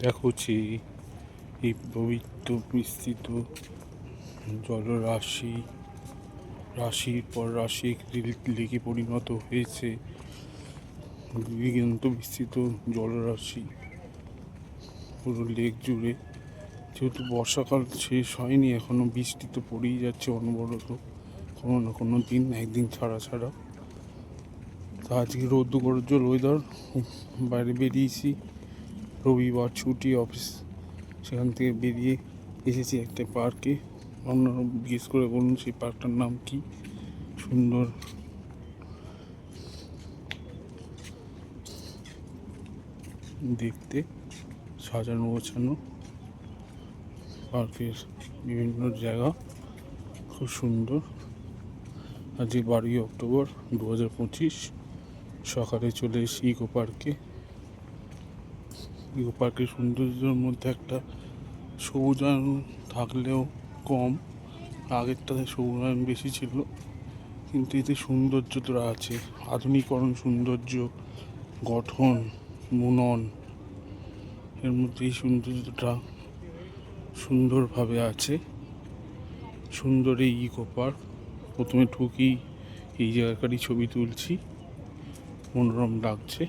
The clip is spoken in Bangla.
দেখো যে এই পবিত্র বিস্তৃত জলরাশি রাশির পর রাশি লেকে পরিণত হয়েছে। দিগন্ত বিস্তৃত জলরাশি পুরো লেক জুড়ে। যেহেতু বর্ষাকাল শেষ হয়নি এখনো, বৃষ্টি তো পড়েই যাচ্ছে অনবরত, কোনো না কোনো দিন একদিন ছাড়া ছাড়া। তা আজকে রৌদ্র গরজ্জ্বল ওয়েদার, বাইরে বেরিয়েছি, রবিবার ছুটি অফিস, সেখান থেকে বেরিয়ে এসেছি একটা পার্কে। আপনারা জিজ্ঞেস করে বলুন সেই পার্কটার নাম কি। সুন্দর দেখতে, সাজানো গোছানো পার্কের বিভিন্ন জায়গা খুব সুন্দর। আজকে 12ই অক্টোবর 2025, সকালে চলে এসেছি ইকো পার্কে। ইকো পার্কের সৌন্দর্যের মধ্যে একটা সবুজায়ন থাকলেও কম, আগেরটাতে সবুজায়ন বেশি ছিল, কিন্তু এতে সৌন্দর্যটা আছে। আধুনিকরণ, সৌন্দর্য, গঠন, বুনন, এর মধ্যে এই সৌন্দর্যটা সুন্দরভাবে আছে। সুন্দর এই ইকো পার্ক। প্রথমে ঢুকি এই জায়গাকারই ছবি তুলছি, মনোরম লাগছে।